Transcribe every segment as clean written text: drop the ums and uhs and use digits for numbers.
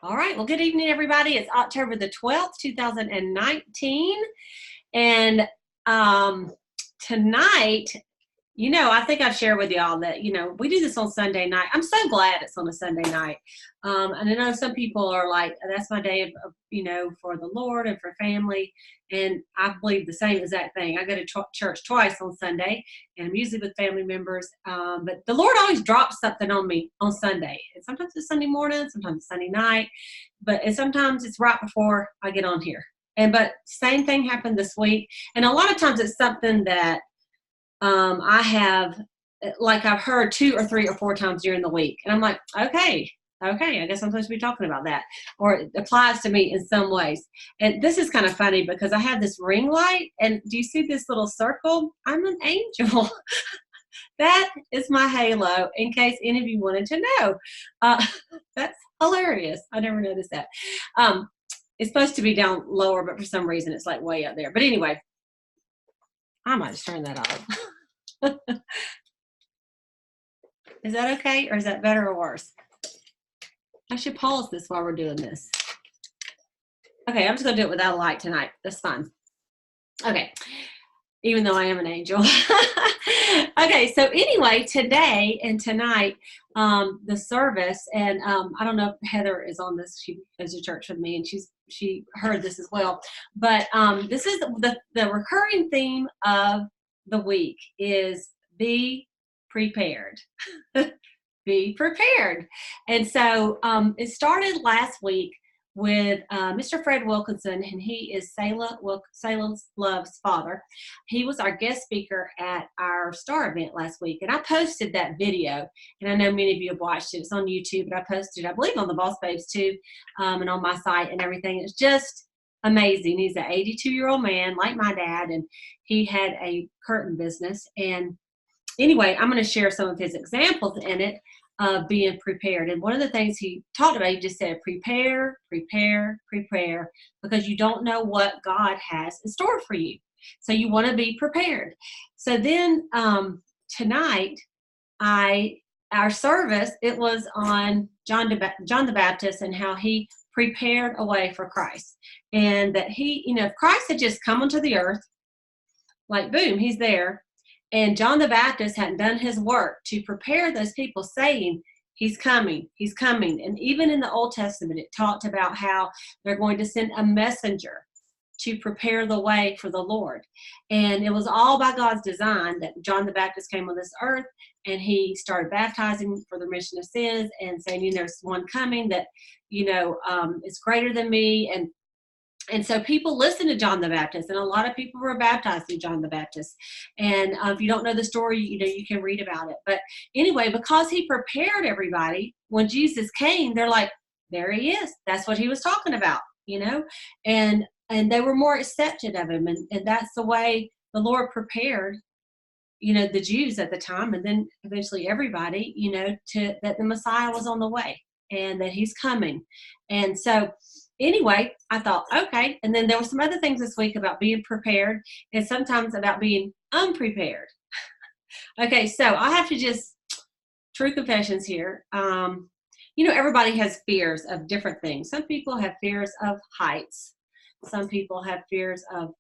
All right. Well, good evening, everybody. It's October the 12th, 2019. And tonight, I think I've shared with y'all that, we do this on Sunday night. I'm so glad it's on a Sunday night. And I know some people are like, that's my day of for the Lord and for family. And I believe the same exact thing. I go to church twice on Sunday, and I'm usually with family members. But the Lord always drops something on me on Sunday. And sometimes it's Sunday morning, sometimes it's Sunday night, and sometimes it's right before I get on here. But same thing happened this week. And a lot of times it's something that I have, like I've heard 2 or 3 or 4 times during the week. And I'm like, okay, I guess I'm supposed to be talking about that. Or it applies to me in some ways. And this is kind of funny because I have this ring light. And do you see this little circle? I'm an angel. That is my halo, in case any of you wanted to know. That's hilarious. I never noticed that. It's supposed to be down lower, but for some reason it's like way up there. But anyway, I might just turn that off. Is that okay, or is that better or worse? I should pause this while we're doing this. Okay, I'm just going to do it without a light tonight. That's fine. Okay, even though I am an angel. Okay, so anyway, today and tonight, the service, and I don't know if Heather is on this. She goes to church with me, and she heard this as well. But this is the recurring theme of the week is be prepared. Be prepared. And so it started last week with Mr. Fred Wilkinson, and he is Salem Love's father. He was our guest speaker at our STAR event last week, and I posted that video, and I know many of you have watched it. It's on YouTube, but I posted, I believe, on the BossBabes too, and on my site and everything. It's just amazing. He's an 82-year-old man like my dad, and he had a curtain business. And anyway, I'm going to share some of his examples in it of being prepared. And one of the things he talked about, he just said, prepare, prepare, prepare, because you don't know what God has in store for you. So you want to be prepared. So then tonight, our service, it was on John the Baptist and how he prepared a way for Christ. And that he, if Christ had just come onto the earth, like boom, he's there. And John the Baptist hadn't done his work to prepare those people, saying, he's coming, he's coming. And even in the Old Testament, it talked about how they're going to send a messenger to prepare the way for the Lord. And it was all by God's design that John the Baptist came on this earth, and he started baptizing for the remission of sins and saying, there's one coming that, is greater than me. And so people listened to John the Baptist, and a lot of people were baptized through John the Baptist. And if you don't know the story, you can read about it. But anyway, because he prepared everybody, when Jesus came, they're like, there he is. That's what he was talking about, and they were more accepted of him. And that's the way the Lord prepared, the Jews at the time, and then eventually everybody, that the Messiah was on the way and that he's coming. And so anyway, I thought, okay. And then there were some other things this week about being prepared and sometimes about being unprepared. Okay, so I have to just, true confessions here. Everybody has fears of different things. Some people have fears of heights. Some people have fears of,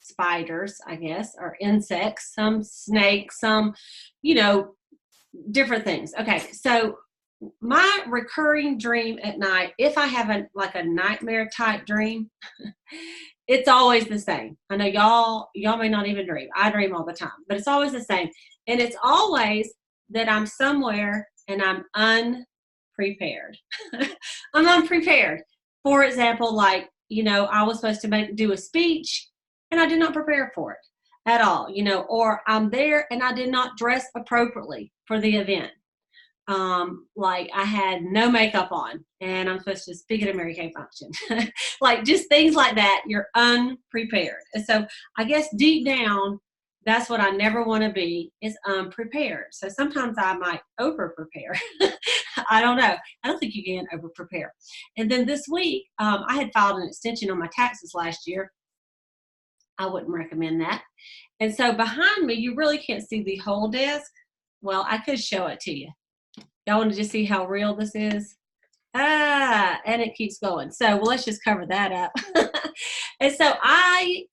spiders, I guess, or insects, some snakes, some, different things. Okay, so my recurring dream at night, if I have a nightmare type dream, it's always the same. I know y'all may not even dream. I dream all the time, but it's always the same. And it's always that I'm somewhere and I'm unprepared. I'm unprepared. For example, I was supposed to do a speech and I did not prepare for it at all, or I'm there and I did not dress appropriately for the event. Like I had no makeup on and I'm supposed to speak at a Mary Kay function. Like just things like that, you're unprepared. And so I guess deep down, that's what I never want to be, is unprepared. So sometimes I might over prepare. I don't know. I don't think you can over prepare. And then this week, I had filed an extension on my taxes last year. I wouldn't recommend that. And so behind me, you really can't see the whole desk. Well, I could show it to you. Y'all want to just see how real this is? And it keeps going. So well, let's just cover that up. And so I'm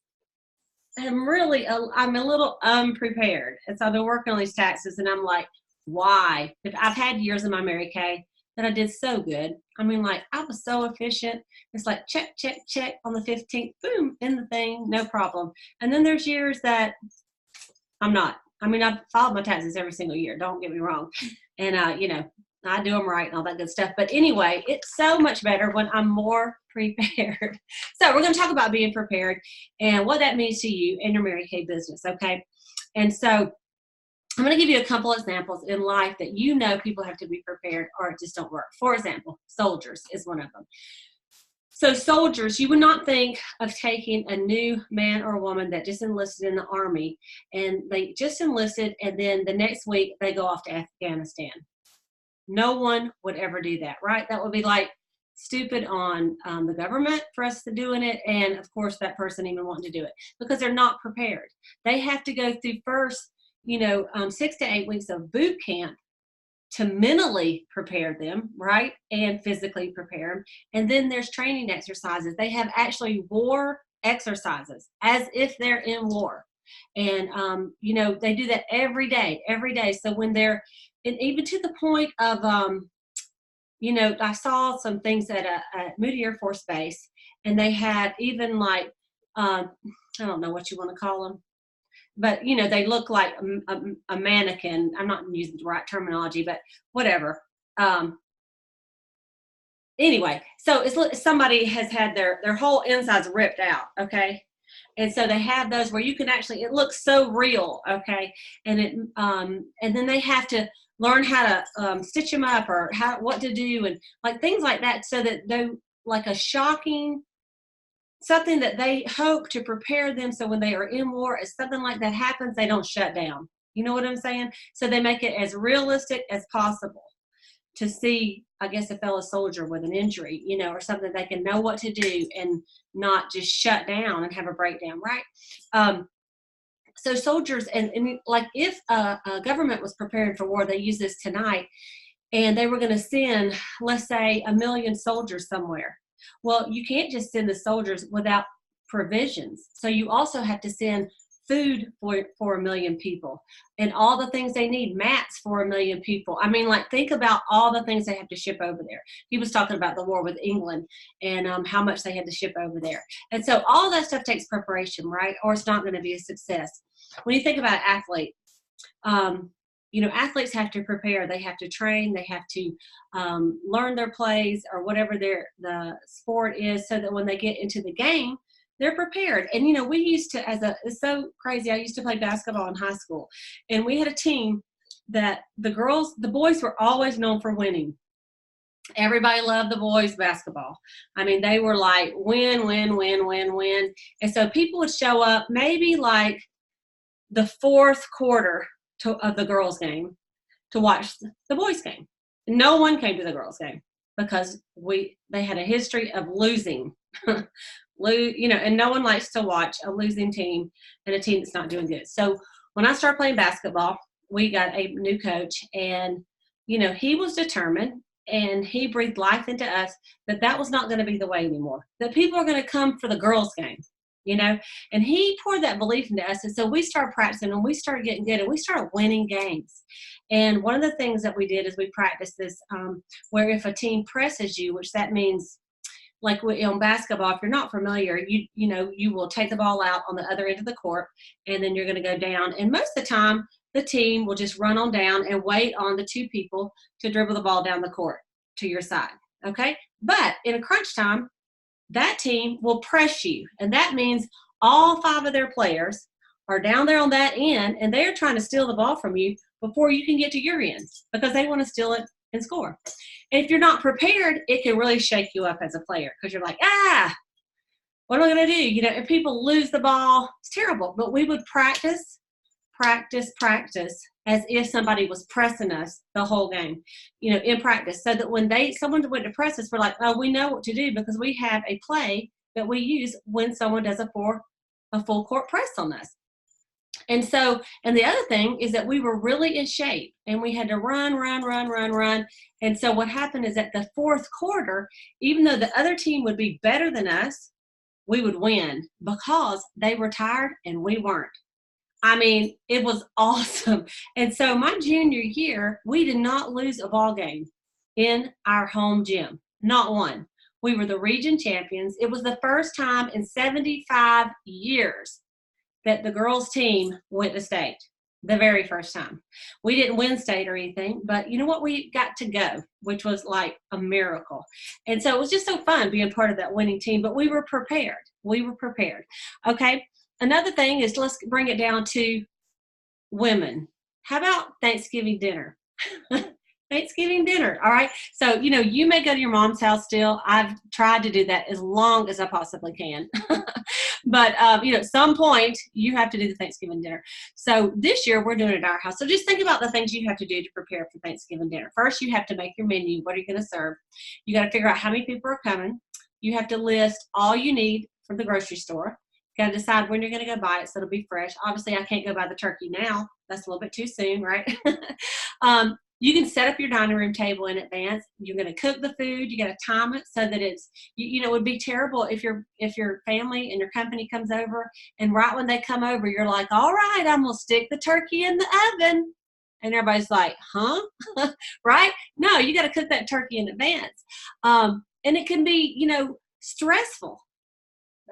a little unprepared. And so I've been working on these taxes and I'm like, why? If I've had years in my Mary Kay that I did so good. I mean, like I was so efficient. It's like check, check, check on the 15th, boom, in the thing, no problem. And then there's years that I'm not. I mean, I've filed my taxes every single year. Don't get me wrong. And, you know, I do them right and all that good stuff. But anyway, it's so much better when I'm more prepared. So we're going to talk about being prepared and what that means to you and your Mary Kay business, okay? And so I'm going to give you a couple examples in life that you know people have to be prepared or it just don't work. For example, soldiers is one of them. So soldiers, you would not think of taking a new man or woman that just enlisted in the Army and they just enlisted and then the next week they go off to Afghanistan. No one would ever do that, right? That would be like stupid on the government for us to doing it. And of course, that person even wanting to do it because they're not prepared. They have to go through first, 6 to 8 weeks of boot camp to mentally prepare them, right? And physically prepare them. And then there's training exercises. They have actually war exercises as if they're in war. And, they do that every day. So when they're, and even to the point of, I saw some things at Moody Air Force Base, and they had even like, I don't know what you want to call them, but, they look like a mannequin. I'm not using the right terminology, but whatever. Anyway, so it's somebody has had their whole insides ripped out, okay? And so they have those where you can actually, it looks so real, okay? And and then they have to learn how to stitch them up or what to do and like things like that so that they like a shocking, something that they hope to prepare them so when they are in war, if something like that happens, they don't shut down. You know what I'm saying? So they make it as realistic as possible to see, I guess, a fellow soldier with an injury, or something they can know what to do and not just shut down and have a breakdown, right? So soldiers, and like if a government was preparing for war, they use this tonight, and they were going to send, let's say, 1 million soldiers somewhere. Well, you can't just send the soldiers without provisions. So you also have to send food for 1 million people and all the things they need, mats for 1 million people. I mean, like, think about all the things they have to ship over there. He was talking about the war with England and how much they had to ship over there. And so all that stuff takes preparation, right? Or it's not going to be a success. When you think about athletes, athletes have to prepare. They have to train. They have to learn their plays or whatever the sport is so that when they get into the game, they're prepared. And, we used to, it's so crazy. I used to play basketball in high school, and we had a team that the boys were always known for winning. Everybody loved the boys basketball. I mean, they were like win, win, win, win, win. And so people would show up maybe like the fourth quarter of the girls' game to watch the boys' game. No one came to the girls' game because they had a history of losing. And no one likes to watch a losing team and a team that's not doing good. So when I started playing basketball, we got a new coach, and he was determined, and he breathed life into us that was not going to be the way anymore, that people are going to come for the girls' game, and he poured that belief into us. And so we started practicing, and we started getting good, and we started winning games. And one of the things that we did is we practiced this where if a team presses you, which that means, like on basketball, if you're not familiar, you will take the ball out on the other end of the court, and then you're going to go down. And most of the time, the team will just run on down and wait on the two people to dribble the ball down the court to your side, okay? But in a crunch time, that team will press you, and that means all 5 of their players are down there on that end, and they're trying to steal the ball from you before you can get to your end because they want to steal it and score. And if you're not prepared, it can really shake you up as a player because you're like, what am I going to do? If people lose the ball, it's terrible. But we would practice as if somebody was pressing us the whole game, in practice, so that when someone went to press us, we're like, oh, we know what to do because we have a play that we use when someone does a full court press on us. And so, and the other thing is that we were really in shape and we had to run. And so what happened is at the fourth quarter, even though the other team would be better than us, we would win because they were tired and we weren't. I mean, it was awesome. And so my junior year, we did not lose a ball game in our home gym, not one. We were the region champions. It was the first time in 75 years that the girls team went to state, the very first time. We didn't win state or anything, but you know what? We got to go, which was like a miracle. And so it was just so fun being part of that winning team, but we were prepared. We were prepared. Okay. Another thing is, let's bring it down to women. How about Thanksgiving dinner? Thanksgiving dinner. All right. So, you know, you may go to your mom's house still. I've tried to do that as long as I possibly can. But, you know, at some point you have to do the Thanksgiving dinner. So this year we're doing it at our house. So just think about the things you have to do to prepare for Thanksgiving dinner. First, you have to make your menu. What are you going to serve? You got to figure out how many people are coming. You have to list all you need from the grocery store. You got to decide when you're going to go buy it so it'll be fresh. Obviously, I can't go buy the turkey now. That's a little bit too soon, right? You can set up your dining room table in advance. You're going to cook the food. You got to time it so that it's, you know, it would be terrible if your family and your company comes over and right when they come over, you're like, all right, I'm going to stick the turkey in the oven. And everybody's like, huh? Right? No, you got to cook that turkey in advance. And it can be, you know, stressful.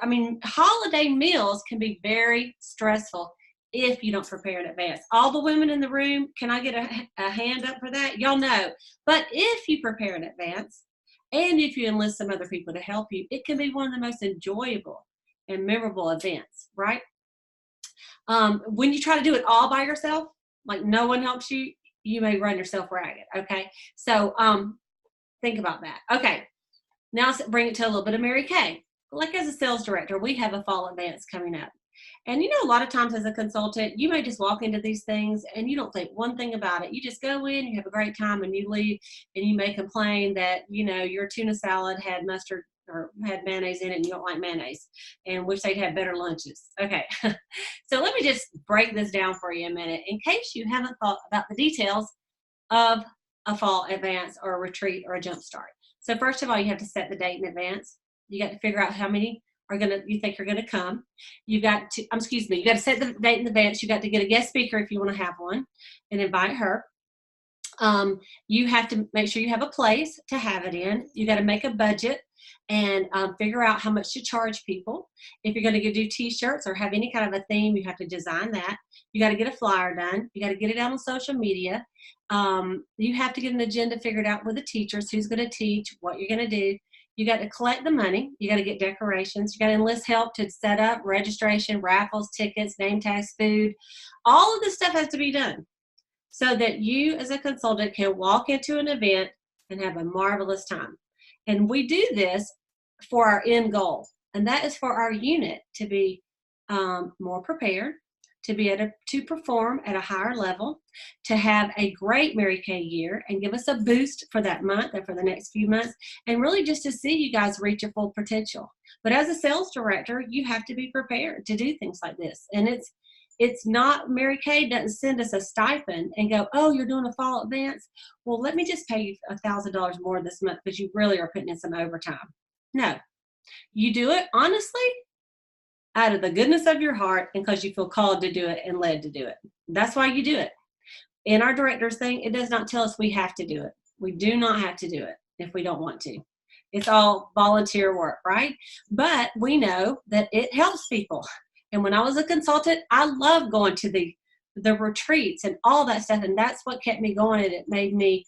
I mean, holiday meals can be very stressful if you don't prepare in advance. All the women in the room, can I get a hand up for that? Y'all know. But if you prepare in advance and if you enlist some other people to help you, it can be one of the most enjoyable and memorable events, right? When you try to do it all by yourself, like no one helps you, you may run yourself ragged, okay? So think about that. Okay, now let's bring it to a little bit of Mary Kay. Like as a sales director, we have a fall advance coming up. And you know, a lot of times as a consultant, you may just walk into these things and you don't think one thing about it. You just go in, you have a great time, and you leave, and you may complain that, you know, your tuna salad had mustard or had mayonnaise in it and you don't like mayonnaise and wish they'd have better lunches. Okay. So let me just break this down for you a minute in case you haven't thought about the details of a fall advance or a retreat or a jump start. So first of all, you have to set the date in advance. You got to figure out how many you think are gonna come. You got to set the date in advance. You got to get a guest speaker if you want to have one and invite her. You have to make sure you have a place to have it in. You got to make a budget and figure out how much to charge people. If you're going to do t-shirts or have any kind of a theme, you have to design that. You got to get a flyer done. You got to get it out on social media. You have to get an agenda figured out with the teachers, who's going to teach, what you're going to do. You got to collect the money. You got to get decorations. You got to enlist help to set up registration, raffles, tickets, name tags, food. All of this stuff has to be done so that you as a consultant can walk into an event and have a marvelous time. And we do this for our end goal, and that is for our unit to be more prepared, to be able to perform at a higher level, to have a great Mary Kay year and give us a boost for that month and for the next few months, and really just to see you guys reach your full potential. But as a sales director, you have to be prepared to do things like this. And it's not, Mary Kay doesn't send us a stipend and go, oh, you're doing a fall advance? Well, let me just pay you $1,000 more this month because you really are putting in some overtime. No, you do it honestly, out of the goodness of your heart, and because you feel called to do it and led to do it. That's why you do it. In our director's thing, it does not tell us we have to do it. We do not have to do it if we don't want to. It's all volunteer work, right? But we know that it helps people. And when I was a consultant, I loved going to the retreats and all that stuff. And that's what kept me going, and it made me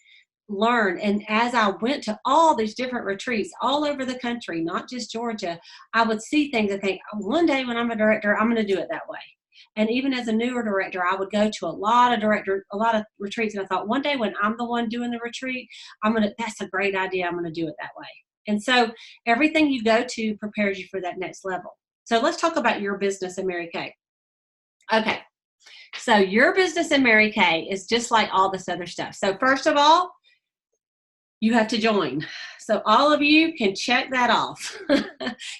learn. And as I went to all these different retreats all over the country, not just Georgia, I would see things and think, one day when I'm a director, I'm going to do it that way. And even as a newer director, I would go to a lot of retreats, and I thought, one day when I'm the one doing the retreat, that's a great idea. I'm going to do it that way. And so everything you go to prepares you for that next level. So let's talk about your business in Mary Kay. Okay. So your business in Mary Kay is just like all this other stuff. So first of all, you have to join. So all of you can check that off.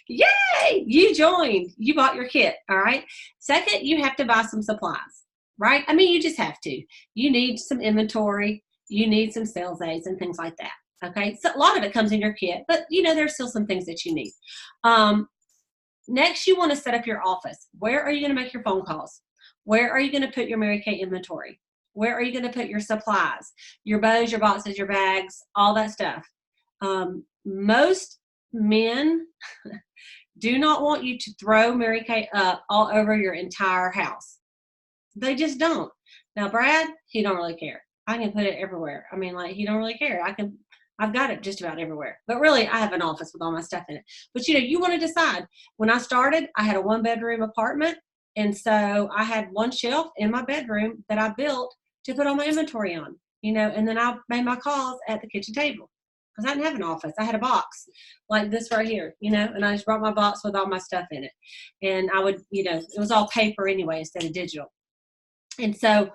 Yay! You joined. You bought your kit. All right. Second, you have to buy some supplies, right? I mean, you just have to. You need some inventory. You need some sales aids and things like that. Okay. So a lot of it comes in your kit, but there's still some things that you need. Next, you want to set up your office. Where are you going to make your phone calls? Where are you going to put your Mary Kay inventory? Where are you going to put your supplies, your bows, your boxes, your bags, all that stuff? Most men do not want you to throw Mary Kay up all over your entire house. They just don't. Now, Brad, he don't really care. I can put it everywhere. I mean, like, he don't really care. I've got it just about everywhere. But really, I have an office with all my stuff in it. But, you want to decide. When I started, I had a 1-bedroom apartment. And so I had one shelf in my bedroom that I built to put all my inventory on, and then I made my calls at the kitchen table because I didn't have an office. I had a box like this right here, and I just brought my box with all my stuff in it. And I would, it was all paper anyway instead of digital. And so,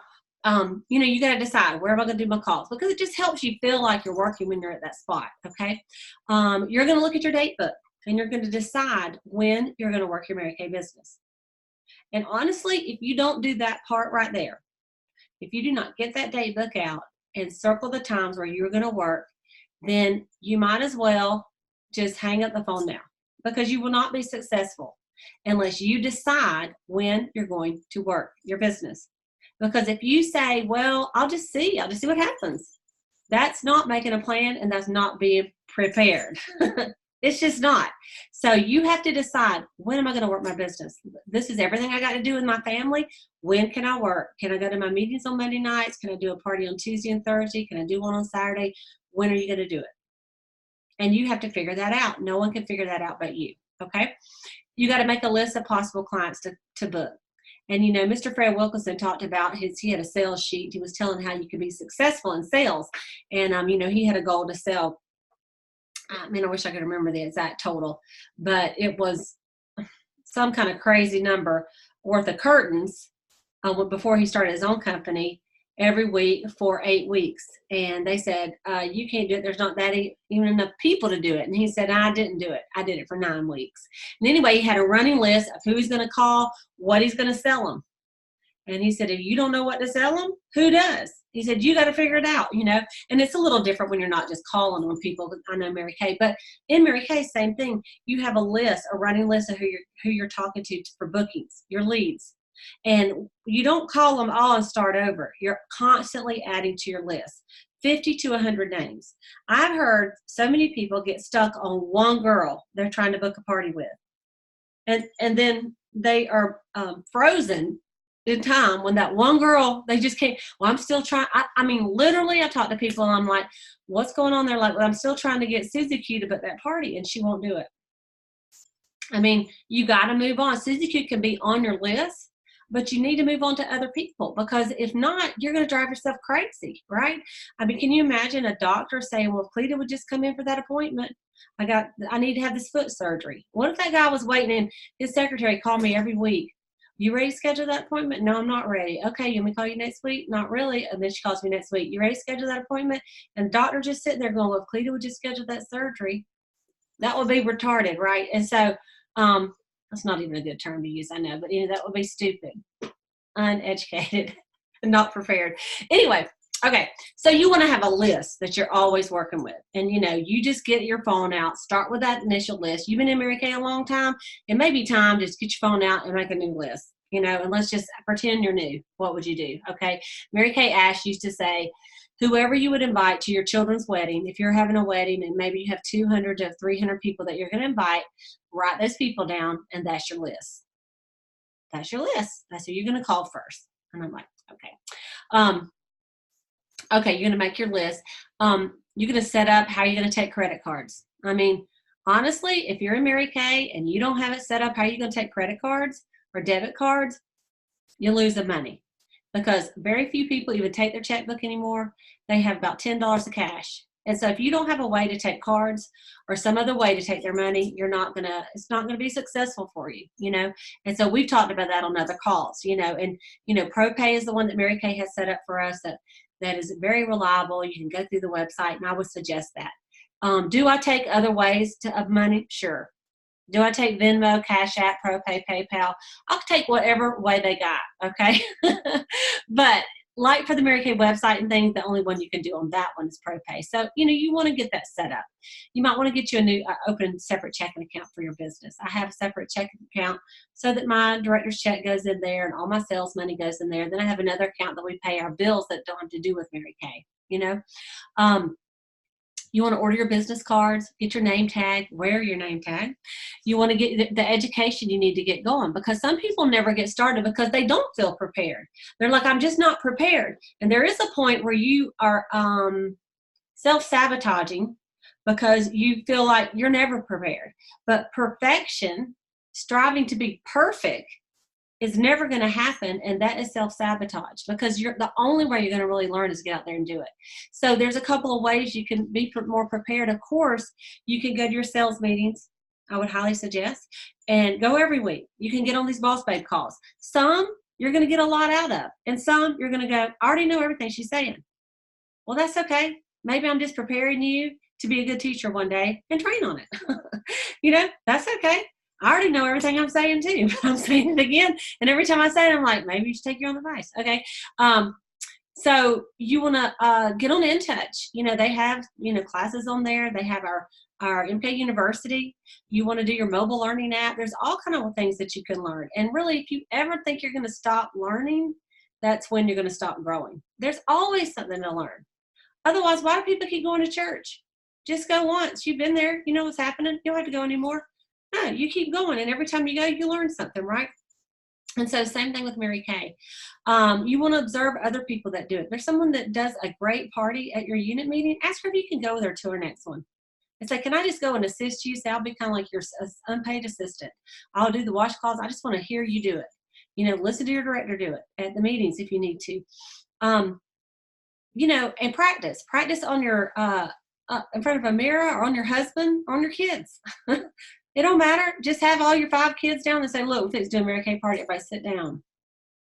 you got to decide, where am I going to do my calls? Because it just helps you feel like you're working when you're at that spot, okay? You're going to look at your date book, and you're going to decide when you're going to work your Mary Kay business. And honestly, if you don't do that part right there, if you do not get that date book out and circle the times where you're going to work, then you might as well just hang up the phone now, because you will not be successful unless you decide when you're going to work your business. Because if you say, well, I'll just see what happens, that's not making a plan, and that's not being prepared. It's just not. So you have to decide, when am I going to work my business? This is everything I got to do with my family. When can I work? Can I go to my meetings on Monday nights? Can I do a party on Tuesday and Thursday? Can I do one on Saturday? When are you going to do it? And you have to figure that out. No one can figure that out but you. Okay. You got to make a list of possible clients to book. And, Mr. Fred Wilkinson talked about he had a sales sheet. He was telling how you could be successful in sales. And, he had a goal to sell. I wish I could remember the exact total, but it was some kind of crazy number worth of curtains before he started his own company every week for 8 weeks. And they said, you can't do it. There's not even enough people to do it. And he said, I didn't do it. I did it for 9 weeks. And anyway, he had a running list of who he's going to call, what he's going to sell them. And he said, if you don't know what to sell them, who does? He said, you got to figure it out, and it's a little different when you're not just calling on people. I know Mary Kay, but in Mary Kay, same thing. You have a running list of who you're talking to for bookings, your leads. And you don't call them all and start over. You're constantly adding to your list, 50 to 100 names. I've heard so many people get stuck on one girl they're trying to book a party with. And then they are frozen in time when that one girl, they just can't. Well, I'm still trying. I mean, literally, I talk to people and I'm like, what's going on? They're like, well, I'm still trying to get Susie Q to book that party and she won't do it. I mean, you got to move on. Susie Q can be on your list, but you need to move on to other people, because if not, you're going to drive yourself crazy, right? I mean, can you imagine a doctor saying, well, if Cleta would just come in for that appointment, I need to have this foot surgery. What if that guy was waiting and his secretary called me every week? You ready to schedule that appointment? No, I'm not ready. Okay, you want me to call you next week? Not really. And then she calls me next week. You ready to schedule that appointment? And the doctor just sitting there going, well, if Cleta would just schedule that surgery, that would be retarded, right? And so that's not even a good term to use, I know, but that would be stupid, uneducated, not prepared. Anyway, okay, so you want to have a list that you're always working with. And, you just get your phone out, start with that initial list. You've been in Mary Kay a long time. It may be time to just get your phone out and make a new list, and let's just pretend you're new. What would you do? Okay, Mary Kay Ash used to say, whoever you would invite to your children's wedding, if you're having a wedding and maybe you have 200 to 300 people that you're going to invite, write those people down, and that's your list. That's your list. That's who you're going to call first. And I'm like, okay. Okay, you're going to make your list. You're going to set up how you're going to take credit cards. I mean, honestly, if you're in Mary Kay and you don't have it set up how you're going to take credit cards or debit cards, you lose the money, because very few people even take their checkbook anymore. They have about $10 of cash. And so if you don't have a way to take cards or some other way to take their money, it's not going to be successful for you, And so we've talked about that on other calls, and, ProPay is the one that Mary Kay has set up for us that is very reliable. You can go through the website, and I would suggest that. Do I take other ways of money? Sure. Do I take Venmo, Cash App, ProPay, PayPal? I'll take whatever way they got, okay? But like for the Mary Kay website and things, the only one you can do on that one is ProPay. So, you want to get that set up. You might want to get you a new, open separate checking account for your business. I have a separate checking account so that my director's check goes in there and all my sales money goes in there. Then I have another account that we pay our bills that don't have to do with Mary Kay, You want to order your business cards, get your name tag, wear your name tag. You want to get the education you need to get going, because some people never get started because they don't feel prepared. They're like, I'm just not prepared. And there is a point where you are self-sabotaging because you feel like you're never prepared. But perfection, striving to be perfect, is never going to happen, and that is self-sabotage, because the only way you're going to really learn is to get out there and do it. So there's a couple of ways you can be more prepared. Of course, you can go to your sales meetings. I would highly suggest, and go every week. You can get on these Boss Babe calls. Some you're going to get a lot out of, and some you're going to go, I already know everything she's saying. Well, that's okay. Maybe I'm just preparing you to be a good teacher one day and train on it. That's okay. I already know everything I'm saying too, but I'm saying it again. And every time I say it, I'm like, maybe you should take your own advice. Okay. So you want to get on In Touch. They have, classes on there. They have our MK University. You want to do your mobile learning app. There's all kind of things that you can learn. And really, if you ever think you're going to stop learning, that's when you're going to stop growing. There's always something to learn. Otherwise, why do people keep going to church? Just go once. You've been there. You know what's happening. You don't have to go anymore. No, you keep going, and every time you go, you learn something, right? And so same thing with Mary Kay. You want to observe other people that do it. There's someone that does a great party at your unit meeting. Ask her if you can go with her to her next one. And say, can I just go and assist you? Say, I'll be kind of like your unpaid assistant. I'll do the wash calls. I just want to hear you do it. Listen to your director do it at the meetings if you need to. And practice. Practice on your in front of a mirror, or on your husband, or on your kids. It don't matter. Just have all your 5 kids down and say, look, let's do a Mary Kay party. Everybody sit down.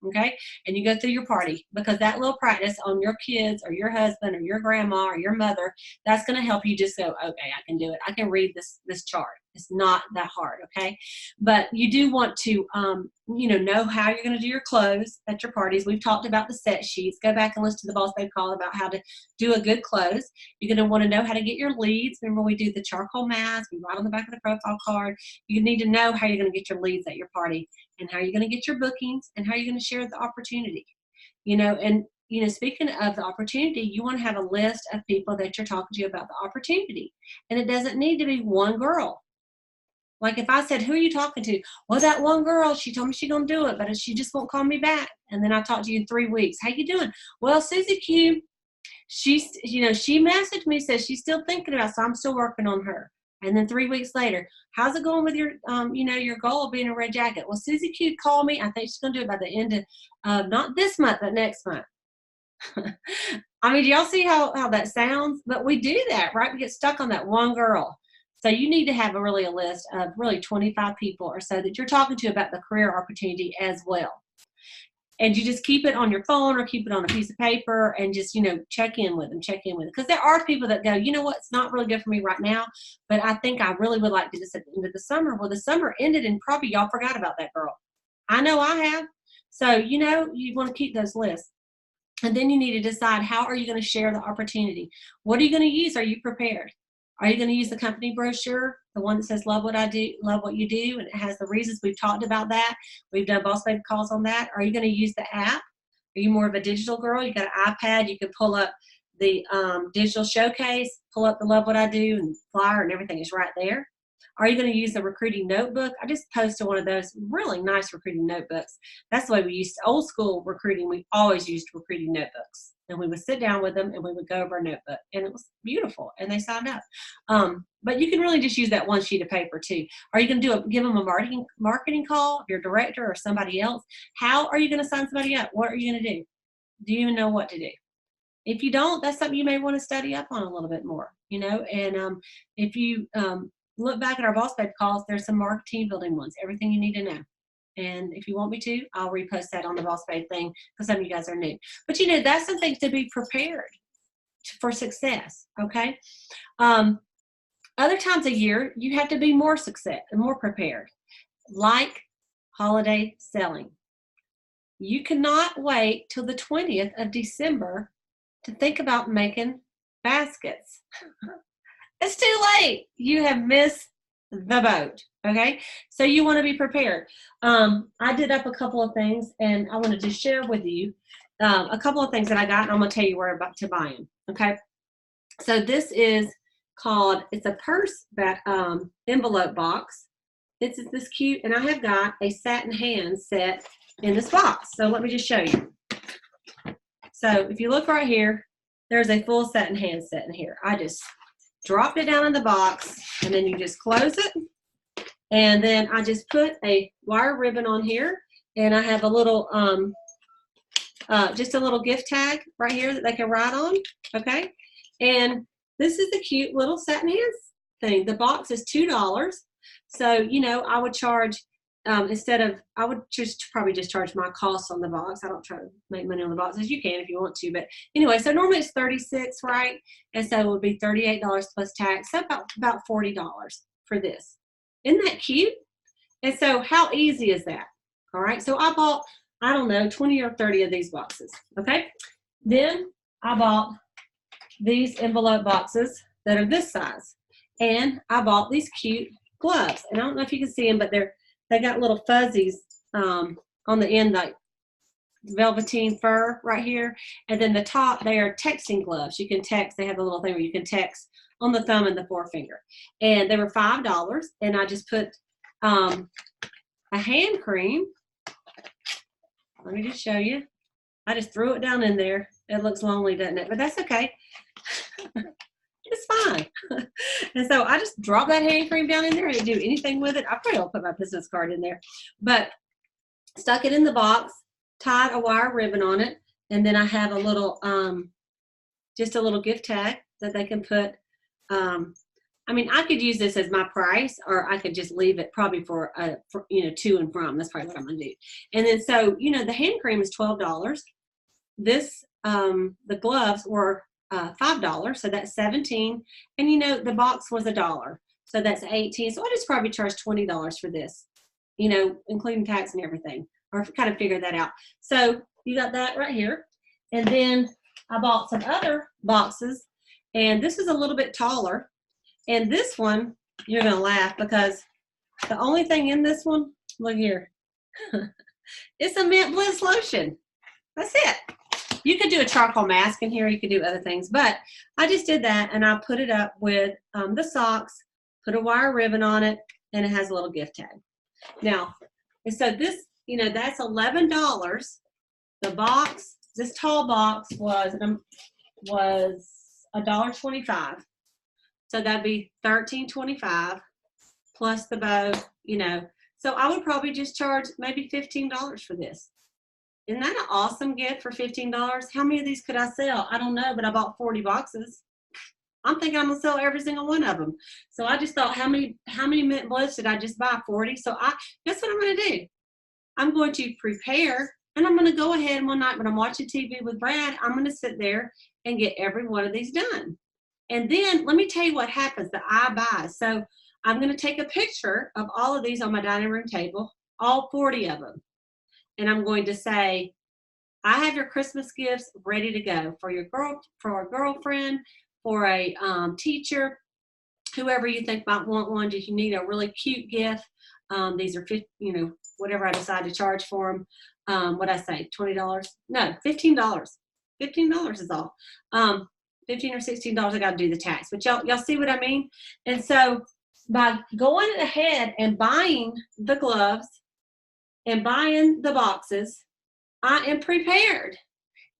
Okay? And you go through your party, because that little practice on your kids or your husband or your grandma or your mother, that's going to help you just go, okay, I can do it. I can read this chart. It's not that hard, okay? But you do want to, know how you're going to do your close at your parties. We've talked about the set sheets. Go back and listen to the Boss Babe call about how to do a good close. You're going to want to know how to get your leads. Remember, we do the charcoal mask. We write on the back of the profile card. You need to know how you're going to get your leads at your party, and how you're going to get your bookings, and how you're going to share the opportunity. Speaking of the opportunity, you want to have a list of people that you're talking to about the opportunity. And it doesn't need to be one girl. Like if I said, who are you talking to? Well, that one girl, she told me she's going to do it, but she just won't call me back. And then I talked to you in 3 weeks. How you doing? Well, Susie Q, she messaged me, says she's still thinking about it, so I'm still working on her. And then 3 weeks later, how's it going with your, your goal of being a red jacket? Well, Susie Q called me. I think she's going to do it by the end of, not this month, but next month. I mean, do y'all see how that sounds? But we do that, right? We get stuck on that one girl. So you need to have a list of 25 people or so that you're talking to about the career opportunity as well. And you just keep it on your phone or keep it on a piece of paper and just, check in with them. Because there are people that go, you know what, it's not really good for me right now, but I think I really would like to do this at the end of the summer. Well, the summer ended and probably y'all forgot about that girl. I know I have. So, you want to keep those lists. And then you need to decide, how are you going to share the opportunity? What are you going to use? Are you prepared? Are you going to use the company brochure, the one that says, love what I do, love what you do, and it has the reasons? We've talked about that. We've done Boss Babe calls on that. Are you going to use the app? Are you more of a digital girl? You got an iPad, you can pull up the digital showcase, pull up the love what I do, and flyer and everything is right there. Are you going to use the recruiting notebook? I just posted one of those really nice recruiting notebooks. That's the way we used old school recruiting. We always used recruiting notebooks. And we would sit down with them and we would go over a notebook. And it was beautiful. And they signed up. But you can really just use that one sheet of paper too. Are you going to give them a marketing call, your director or somebody else? How are you going to sign somebody up? What are you going to do? Do you even know what to do? If you don't, that's something you may want to study up on a little bit more, And if you look back at our Boss Babe calls, there's some marketing building ones, everything you need to know. And if you want me to, I'll repost that on the Boss Babe thing, because some of you guys are new. But that's something to be prepared for success, okay? Other times a year, you have to be more prepared, like holiday selling. You cannot wait till the 20th of December to think about making baskets. It's too late. You have missed the boat. Okay, so you want to be prepared. I did up a couple of things, and I wanted to share with you a couple of things that I got, and I'm going to tell you where about to buy them. Okay, so this is called, it's a purse envelope box. This is this cute, and I have got a satin hand set in this box. So let me just show you. So if you look right here, there's a full satin hand set in here. I just dropped it down in the box, and then you just close it. And then I just put a wire ribbon on here, and I have a little, just a little gift tag right here that they can write on, okay? And this is a cute little satin hands thing. The box is $2. So, you know, I would charge, I would probably just charge my cost on the box. I don't try to make money on the boxes. You can if you want to, but anyway, so normally it's $36, right? And so it would be $38 plus tax, so about $40 for this. Isn't that cute? And so how easy is that? All right, so I bought, I don't know, 20 or 30 of these boxes, okay? Then I bought these envelope boxes that are this size, and I bought these cute gloves. And I don't know if you can see them, but they got little fuzzies on the end, like velveteen fur right here. And then the top, they are texting gloves. You can text. They have a little thing where you can text on the thumb and the forefinger. And they were $5. And I just put a hand cream. Let me just show you. I just threw it down in there. It looks lonely, doesn't it? But that's okay. It's fine. And so I just dropped that hand cream down in there. I didn't do anything with it. I probably will put my business card in there. But stuck it in the box, tied a wire ribbon on it, and then I have a little, just a little gift tag that they can put. I mean, I could use this as my price, or I could just leave it probably for you know, to and from. That's probably what I'm going to do. And then so, you know, the hand cream is $12. This, the gloves were $5, so that's $17. And you know, the box was $1, so that's $18. So I just probably charged $20 for this, you know, including tax and everything, or kind of figure that out. So you got that right here. And then I bought some other boxes, and this is a little bit taller. And this one, you're gonna laugh, because the only thing in this one, look here, it's a mint bliss lotion. That's it. You could do a charcoal mask in here. You could do other things, but I just did that, and I put it up with the socks, put a wire ribbon on it, and it has a little gift tag. Now, and so this, you know, that's $11. The box, this tall box was $1.25. So that'd be $13.25 plus the bow, you know. So I would probably just charge maybe $15 for this. Isn't that an awesome gift for $15? How many of these could I sell? I don't know, but I bought 40 boxes. I'm thinking I'm gonna sell every single one of them. So I just thought, how many mint bliss did I just buy? 40. So guess what I'm gonna do? I'm going to prepare, and I'm gonna go ahead one night when I'm watching TV with Brad, I'm gonna sit there and get every one of these done. And then let me tell you what happens, the I buy. So I'm gonna take a picture of all of these on my dining room table, all 40 of them. And I'm going to say, I have your Christmas gifts ready to go for your for a girlfriend, for a teacher, whoever you think might want one. If you need a really cute gift, these are, you know, whatever I decide to charge for them. What I say, $20? No, $15. $15 is all. $15 or $16. I got to do the tax, but y'all see what I mean? And so by going ahead and buying the gloves and buying the boxes, I am prepared.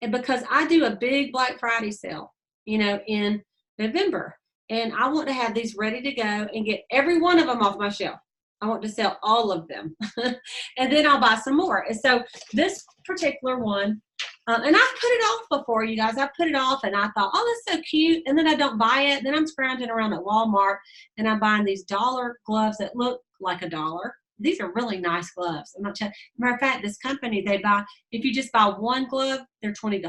And because I do a big Black Friday sale, you know, in November, and I want to have these ready to go and get every one of them off my shelf. I want to sell all of them. And then I'll buy some more. And so this particular one, and I've put it off before, you guys. I've put it off, and I thought, oh, that's so cute. And then I don't buy it. Then I'm scrounging around at Walmart, and I'm buying these dollar gloves that look like $1. These are really nice gloves. I'm not telling. Matter of fact, this company, they buy, if you just buy one glove, they're $20.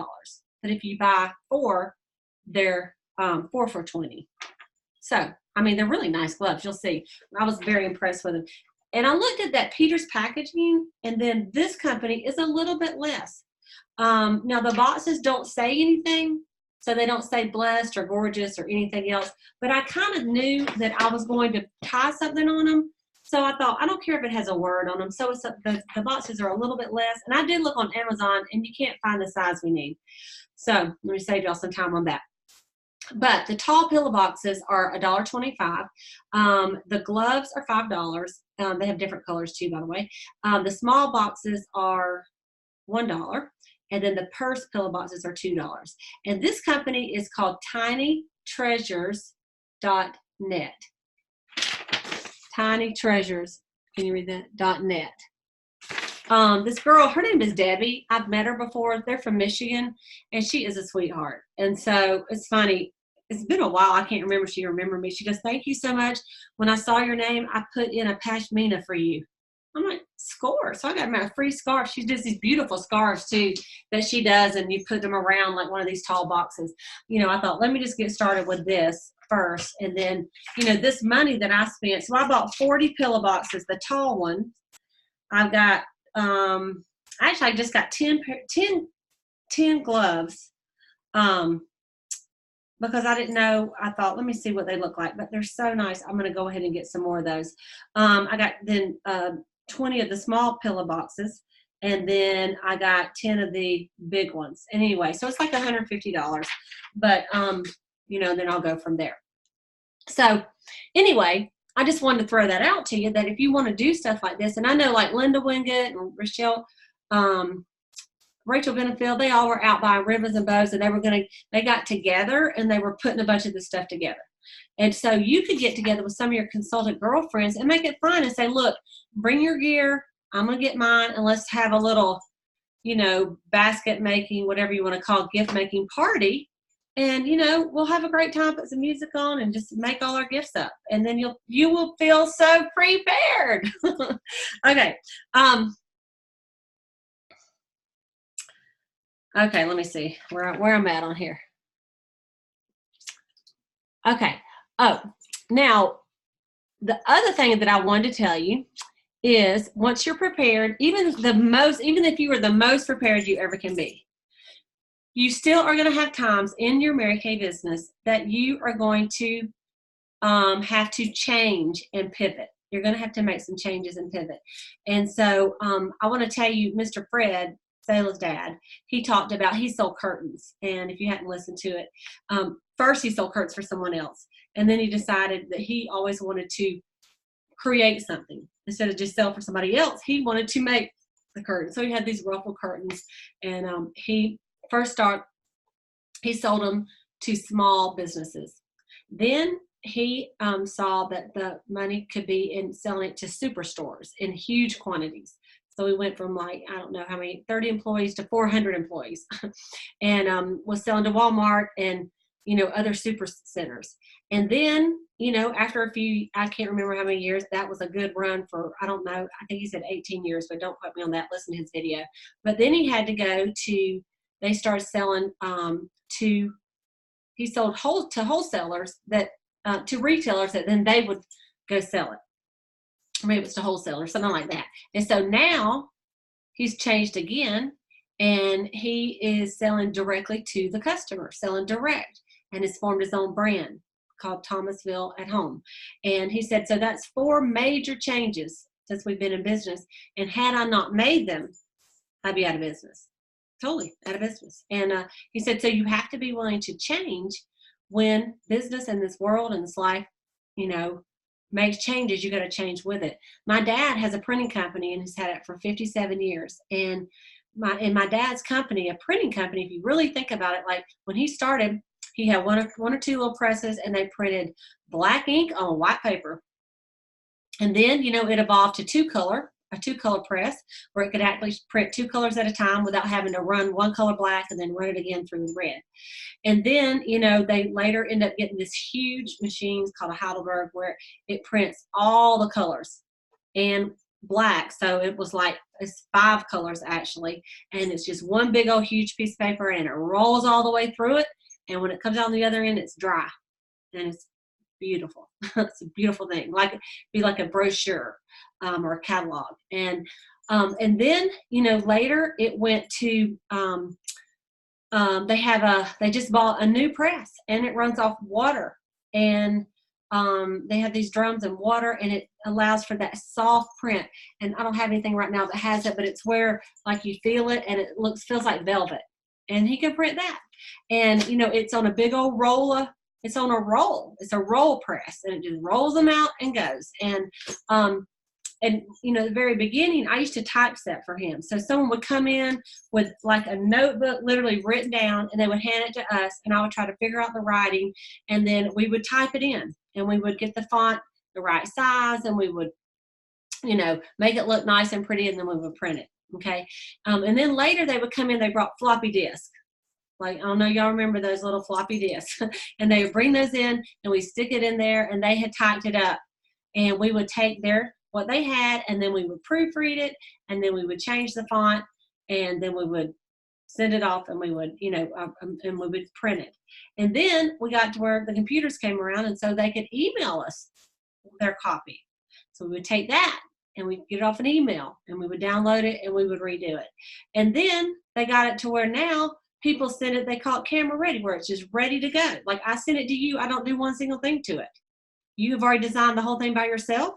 But if you buy 4, they're 4 for $20. So I mean, they're really nice gloves. You'll see. I was very impressed with them. And I looked at that Peter's packaging, and then this company is a little bit less. Now, the boxes don't say anything, so they don't say blessed or gorgeous or anything else, but I kind of knew that I was going to tie something on them, so I thought, I don't care if it has a word on them, so the boxes are a little bit less, and I did look on Amazon, and you can't find the size we need, so let me save y'all some time on that. But the tall pillow boxes are $1.25. The gloves are $5. They have different colors too, by the way. The small boxes are $1. And then the purse pillow boxes are $2. And this company is called tinytreasures.net. Tinytreasures, can you read that? .net. This girl, her name is Debbie. I've met her before. They're from Michigan, and she is a sweetheart. And so it's funny. It's been a while. I can't remember if she remembered me. She goes, thank you so much. When I saw your name, I put in a pashmina for you. I'm like, score. So I got my free scarf. She does these beautiful scarves too that she does, and you put them around like one of these tall boxes. You know, I thought, let me just get started with this first. And then, you know, this money that I spent. So I bought 40 pillow boxes, the tall one. I've got, actually I just got 10 gloves. Because I didn't know, I thought, let me see what they look like. But they're so nice. I'm going to go ahead and get some more of those. I got then 20 of the small pillow boxes. And then I got 10 of the big ones. And anyway, so it's like $150. But, you know, then I'll go from there. So anyway, I just wanted to throw that out to you, that if you want to do stuff like this, and I know like Linda Wingate and Rachel Benefield, they all were out buying ribbons and bows, and they got together and they were putting a bunch of this stuff together. And so you could get together with some of your consultant girlfriends and make it fun and say, look, bring your gear, I'm going to get mine, and let's have a little, you know, basket making, whatever you want to call it, gift making party. And, you know, we'll have a great time, put some music on, and just make all our gifts up. And then you will feel so prepared. Okay. Okay, let me see where I'm at on here. Okay. Oh, now the other thing that I wanted to tell you is once you're prepared, even if you are the most prepared you ever can be, you still are going to have times in your Mary Kay business that you are going to have to change and pivot. You're going to have to make some changes and pivot. And so I want to tell you, Mr. Fred, Sayla's dad, he talked about, he sold curtains. And if you hadn't listened to it, first he sold curtains for someone else. And then he decided that he always wanted to create something. Instead of just sell for somebody else, he wanted to make the curtains. So he had these ruffle curtains. And he sold them to small businesses. Then he saw that the money could be in selling it to superstores in huge quantities. So we went from like, I don't know how many, 30 employees to 400 employees and was selling to Walmart and, you know, other super centers. And then, you know, after a few, I can't remember how many years, that was a good run for, I don't know, I think he said 18 years, but don't quote me on that, listen to his video. But then he had to go to, they started selling he sold to wholesalers that, to retailers that then they would go sell it. Maybe it's to wholesalers, something like that. And so now he's changed again and he is selling directly to the customer, selling direct, and has formed his own brand called Thomasville at Home. And he said, so that's 4 major changes since we've been in business. And had I not made them, I'd be out of business. Totally out of business. And he said, so you have to be willing to change when business and this world and this life, you know, makes changes. You got to change with it. My dad has a printing company and has had it for 57 years. And my dad's company, a printing company, if you really think about it, like when he started, he had one or two little presses and they printed black ink on white paper. And then, you know, it evolved to a two-color press where it could actually print 2 colors at a time without having to run one color black and then run it again through red. And then, you know, they later end up getting this huge machine called a Heidelberg where it prints all the colors and black. So it was like, it's 5 colors actually. And it's just one big old huge piece of paper and it rolls all the way through it. And when it comes out on the other end, it's dry. And it's beautiful. It's a beautiful thing. Like be like a brochure or a catalog. And then, you know, later it went to they just bought a new press, and it runs off water, and they have these drums and water, and it allows for that soft print. And I don't have anything right now that has it, but it's where like you feel it and it feels like velvet, and he can print that. And you know, it's on a big old it's on a roll. It's a roll press, and it just rolls them out and goes. And you know, the very beginning, I used to typeset for him. So someone would come in with like a notebook literally written down, and they would hand it to us, and I would try to figure out the writing, and then we would type it in, and we would get the font the right size, and we would, you know, make it look nice and pretty, and then we would print it. Okay. And then later they would come in, they brought floppy disks. Like, I don't know, y'all remember those little floppy disks. And they would bring those in, and we stick it in there, and they had typed it up. And we would take what they had, and then we would proofread it, and then we would change the font, and then we would send it off, and we would, you know, and we would print it. And then we got to where the computers came around, and so they could email us their copy. So we would take that, and we'd get it off an email, and we would download it, and we would redo it. And then they got it to where now people send it, they call it camera ready, where it's just ready to go. Like I send it to you, I don't do one single thing to it. You have already designed the whole thing by yourself,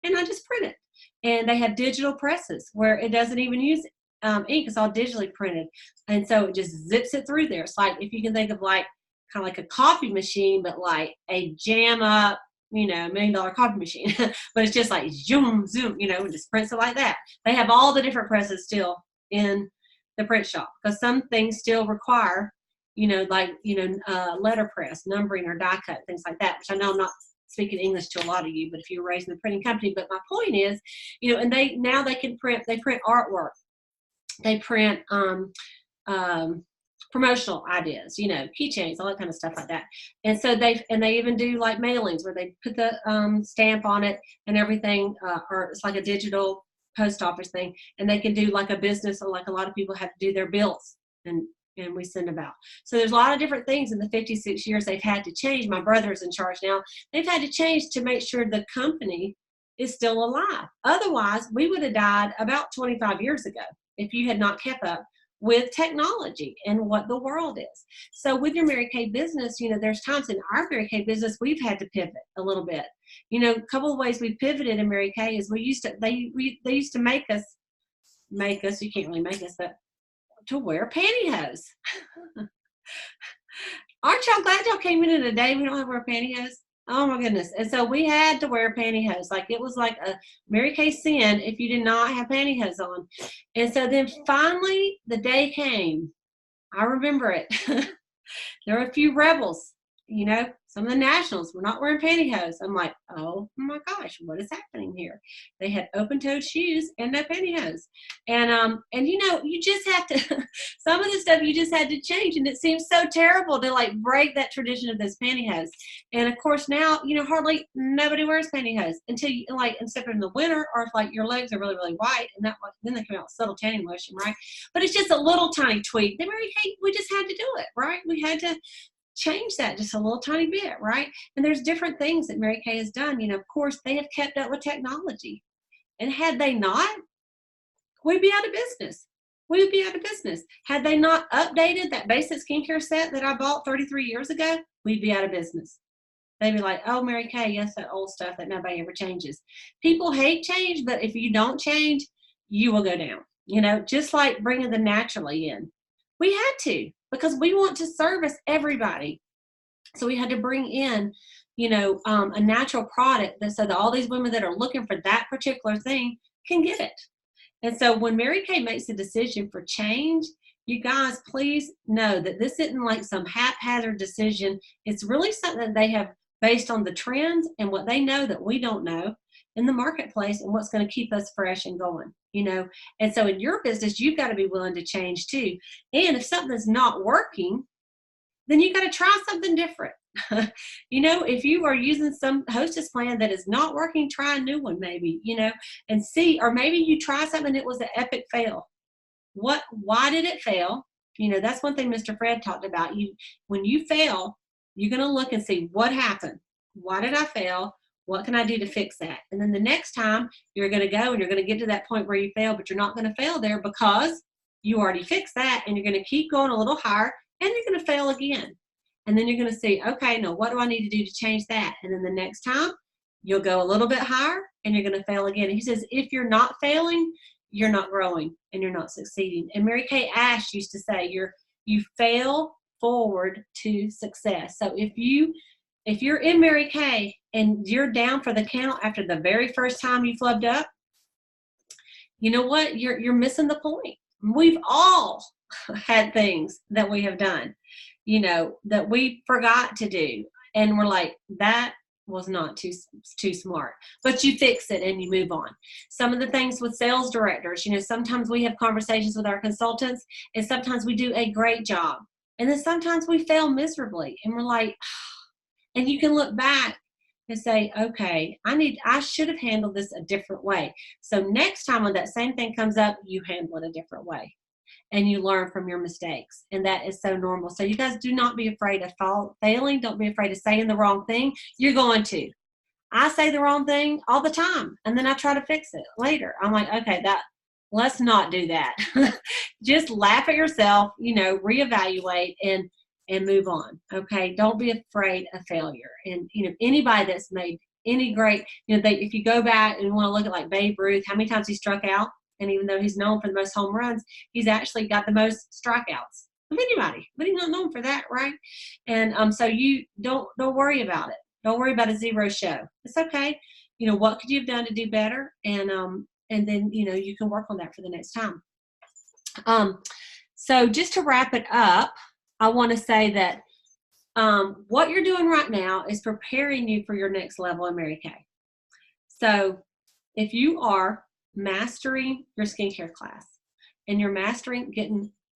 and I just print it. And they have digital presses where it doesn't even use ink. It's all digitally printed. And so it just zips it through there. It's like, if you can think of like, kind of like a coffee machine, but like a jam up, you know, $1 million coffee machine. But it's just like zoom, zoom, you know, and just prints it like that. They have all the different presses still in the print shop, because some things still require, you know, like, you know, letterpress, numbering, or die cut, things like that, which I know I'm not speaking English to a lot of you, but if you're raised in a printing company. But my point is, you know, and they can print, they print artwork, they print promotional ideas, you know, keychains, all that kind of stuff like that. And so they even do like mailings where they put the stamp on it and everything, or it's like a digital post office thing, and they can do like a business, or like a lot of people have to do their bills, and we send them out. So there's a lot of different things in the 56 years they've had to change. My brother's in charge now. They've had to change to make sure the company is still alive. Otherwise, we would have died about 25 years ago if you had not kept up with technology and what the world is. So with your Mary Kay business, you know, there's times in our Mary Kay business we've had to pivot a little bit. You know, a couple of ways we pivoted in Mary Kay is they used to make us, you can't really make us, but to wear pantyhose. Aren't y'all glad y'all came in a day we don't have to wear pantyhose? Oh my goodness. And so we had to wear pantyhose. Like it was like a Mary Kay sin if you did not have pantyhose on. And so then finally the day came. I remember it. There were a few rebels, you know, some of the nationals were not wearing pantyhose. I'm like, oh my gosh, what is happening here? They had open-toed shoes and no pantyhose. And you know, you just have to, some of the stuff you just had to change. And it seems so terrible to like break that tradition of those pantyhose. And of course now, you know, hardly nobody wears pantyhose until you like, except in the winter, or if like your legs are really, really white, and then they come out with subtle tanning lotion, right? But it's just a little tiny tweak. We just had to do it, right? We had to change that just a little tiny bit, right? And there's different things that Mary Kay has done. You know, of course, they have kept up with technology. And had they not, we'd be out of business. We would be out of business. Had they not updated that basic skincare set that I bought 33 years ago, we'd be out of business. They'd be like, oh, Mary Kay, yes, that old stuff that nobody ever changes. People hate change, but if you don't change, you will go down. You know, just like bringing the naturally in. We had to, because we want to service everybody. So we had to bring in, you know, a natural product so that all these women that are looking for that particular thing can get it. And so when Mary Kay makes a decision for change, you guys, please know that this isn't like some haphazard decision. It's really something that they have based on the trends and what they know that we don't know in the marketplace, and what's going to keep us fresh and going, you know. And so in your business, you've got to be willing to change too. And if something's not working, then you got to try something different. You know, if you are using some hostess plan that is not working, try a new one maybe, you know, and see. Or maybe you try something that was an epic fail. Why did it fail? You know, that's one thing Mr. Fred talked about. When you fail, you're going to look and see what happened. Why did I fail? What can I do to fix that? And then the next time you're going to go and you're going to get to that point where you fail, but you're not going to fail there because you already fixed that, and you're going to keep going a little higher, and you're going to fail again. And then you're going to see, okay, now what do I need to do to change that? And then the next time you'll go a little bit higher and you're going to fail again. And he says, if you're not failing, you're not growing and you're not succeeding. And Mary Kay Ash used to say, you fail forward to success. So if you're in Mary Kay and you're down for the count after the very first time you flubbed up, you know what? You're missing the point. We've all had things that we have done, that we forgot to do. And we're like, that was not too smart. But you fix it and you move on. Some of the things with sales directors, sometimes we have conversations with our consultants, and sometimes we do a great job. And then sometimes we fail miserably. And we're like, and you can look back and say, okay, I should have handled this a different way. So next time when that same thing comes up, you handle it a different way. And you learn from your mistakes. And that is so normal. So you guys do not be afraid of failing. Don't be afraid of saying the wrong thing. You're going to. I say the wrong thing all the time. And then I try to fix it later. I'm like, okay, let's not do that. Just laugh at yourself, reevaluate and move on. Okay. Don't be afraid of failure. And, anybody that's made any great, if you go back and want to look at like Babe Ruth, how many times he struck out? And even though he's known for the most home runs, he's actually got the most strikeouts of anybody. But he's not known for that, right? And so you don't worry about it. Don't worry about a zero show. It's okay. What could you have done to do better? And then you can work on that for the next time. So just to wrap it up, I want to say that what you're doing right now is preparing you for your next level in Mary Kay. So if you are mastering your skincare class and you're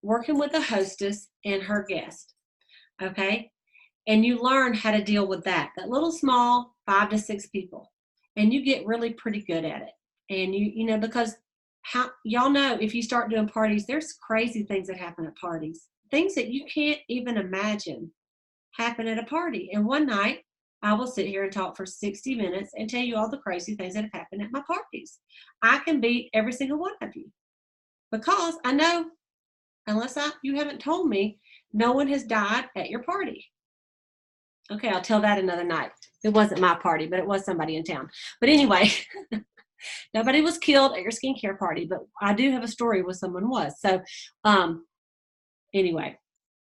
working with a hostess and her guest, okay, and you learn how to deal with that little small 5 to 6 people, and you get really pretty good at it. And because y'all know, if you start doing parties, there's crazy things that happen at parties, things that you can't even imagine happen at a party. And one night I will sit here and talk for 60 minutes and tell you all the crazy things that have happened at my parties. I can beat every single one of you because I know, unless you haven't told me, no one has died at your party. Okay, I'll tell that another night. It wasn't my party, but it was somebody in town. But anyway, nobody was killed at your skincare party, but I do have a story where someone was. So anyway,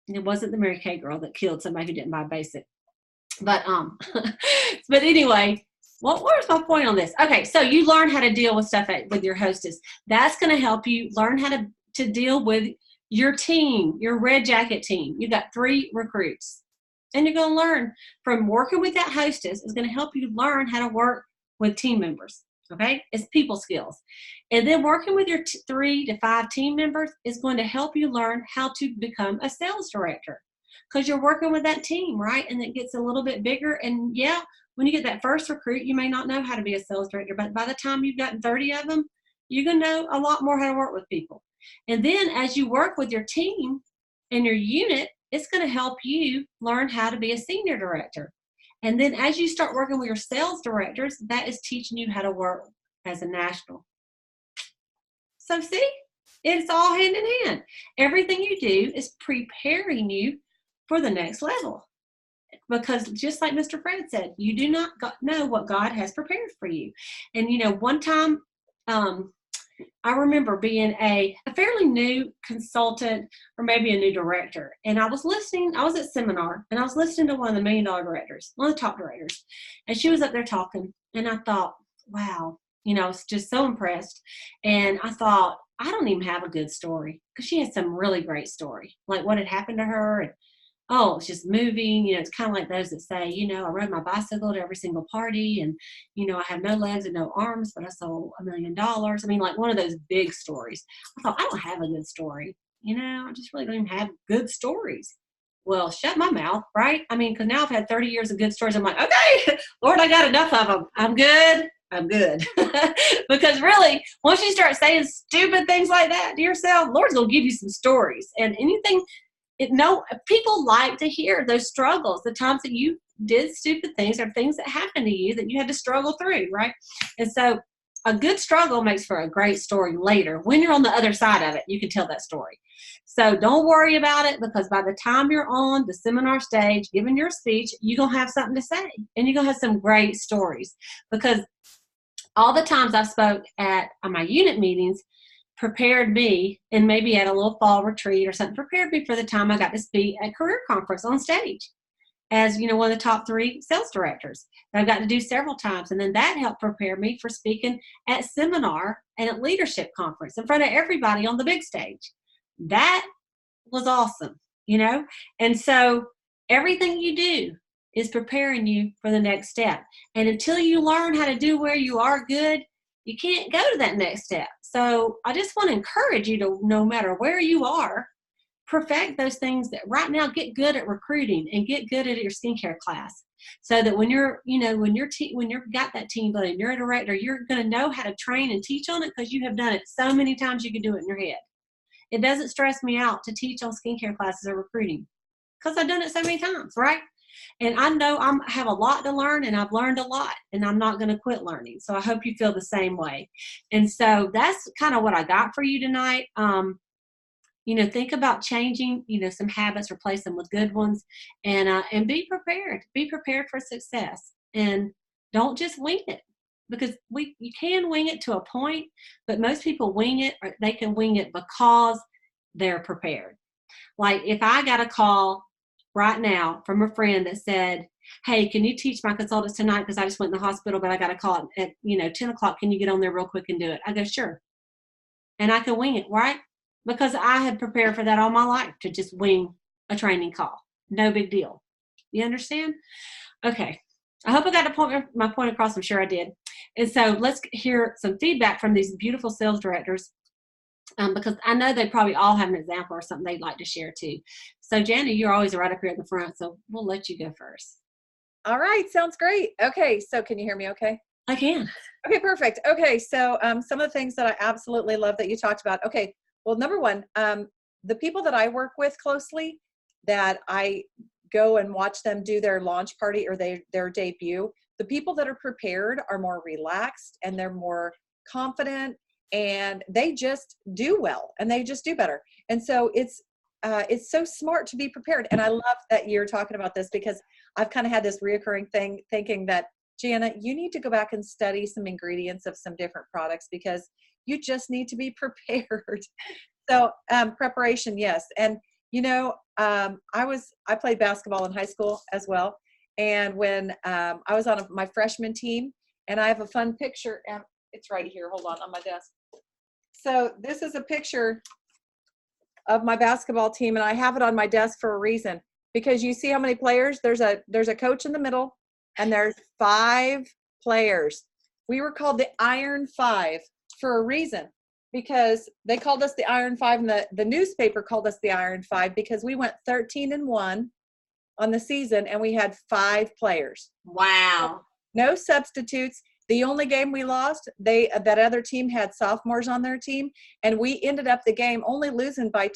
it wasn't the Mary Kay girl that killed somebody who didn't buy basic. But but anyway, what was my point on this? Okay, so you learn how to deal with stuff with your hostess. That's going to help you learn how to deal with your team, your red jacket team. You got 3 recruits, and you're going to learn from working with that hostess. Is going to help you learn how to work with team members. Okay, it's people skills. And then working with your 3 to 5 team members is going to help you learn how to become a sales director. Because you're working with that team, right? And it gets a little bit bigger. And yeah, when you get that first recruit, you may not know how to be a sales director, but by the time you've gotten 30 of them, you're going to know a lot more how to work with people. And then as you work with your team and your unit, it's going to help you learn how to be a senior director. And then as you start working with your sales directors, that is teaching you how to work as a national. So see, it's all hand in hand. Everything you do is preparing you for the next level. Because just like Mr. Fred said, you do not know what God has prepared for you. And one time, I remember being a fairly new consultant or maybe a new director. And I was at seminar, and I was listening to one of the $1 million directors, one of the top directors. And she was up there talking, and I thought, wow, I was just so impressed. And I thought, I don't even have a good story, because she had some really great story, like what had happened to her. And it's just moving. It's kind of like those that say, I rode my bicycle to every single party, and, I have no legs and no arms, but I sold $1 million. I mean, like one of those big stories. I thought, I don't have a good story. I just really don't even have good stories. Well, shut my mouth, right? I mean, because now I've had 30 years of good stories. I'm like, okay, Lord, I got enough of them. I'm good. Because really, once you start saying stupid things like that to yourself, Lord's going to give you some stories. And anything no, people like to hear those struggles, the times that you did stupid things or things that happened to you that you had to struggle through, right? And so a good struggle makes for a great story later. When you're on the other side of it, you can tell that story. So don't worry about it, because by the time you're on the seminar stage giving your speech, you're going to have something to say, and you're going to have some great stories. Because all the times I spoke at my unit meetings prepared me, and maybe at a little fall retreat or something, prepared me for the time I got to speak at career conference on stage as, you know, one of the top 3 sales directors that I've got to do several times. And then that helped prepare me for speaking at seminar and at leadership conference in front of everybody on the big stage. That was awesome, you know? And so everything you do is preparing you for the next step. And until you learn how to do where you are good, you can't go to that next step. So I just want to encourage you to, no matter where you are, perfect those things that right now. Get good at recruiting and get good at your skincare class, so that when you're, you know, when you've got that team building, you're a director, you're going to know how to train and teach on it, because you have done it so many times you can do it in your head. It doesn't stress me out to teach on skincare classes or recruiting, because I've done it so many times, right? And I know I have a lot to learn, and I've learned a lot, and I'm not going to quit learning. So I hope you feel the same way. And so that's kind of what I got for you tonight. You know, think about changing, you know, some habits, replace them with good ones, and be prepared. Be prepared for success, and don't just wing it, because you can wing it to a point, but most people wing it, or they can wing it because they're prepared. Like if I got a call right now from a friend that said, "Hey, can you teach my consultants tonight? Because I just went in the hospital, but I got a call at 10 o'clock. Can you get on there real quick and do it?" I go, "Sure." And I can wing it, right? Because I had prepared for that all my life, to just wing a training call. No big deal. You understand? Okay. I hope I got my point across. I'm sure I did. And so let's hear some feedback from these beautiful sales directors, because I know they probably all have an example or something they'd like to share too. So Jana, you're always right up here at the front, so we'll let you go first. All right. Sounds great. Okay. So can you hear me okay? I can. Okay, perfect. Okay. So some of the things that I absolutely love that you talked about. Okay. Well, number one, the people that I work with closely, that I go and watch them do their launch party or their debut, the people that are prepared are more relaxed, and they're more confident, and they just do well, and they just do better. And so it's so smart to be prepared. And I love that you're talking about this, because I've kind of had this reoccurring thing thinking that, Jana, you need to go back and study some ingredients of some different products, because you just need to be prepared. So preparation, yes. And, you know, I played basketball in high school as well. And when I was on my freshman team, and I have a fun picture, and it's right here, hold on my desk. So this is a picture of my basketball team, and I have it on my desk for a reason, because you see how many players? There's a coach in the middle, and there's 5 players. We were called the Iron 5 for a reason, because they called us the Iron 5, and the newspaper called us the Iron 5 because we went 13-1 on the season, and we had 5 players. Wow. No substitutes. The only game we lost, that other team had sophomores on their team, and we ended up the game only losing by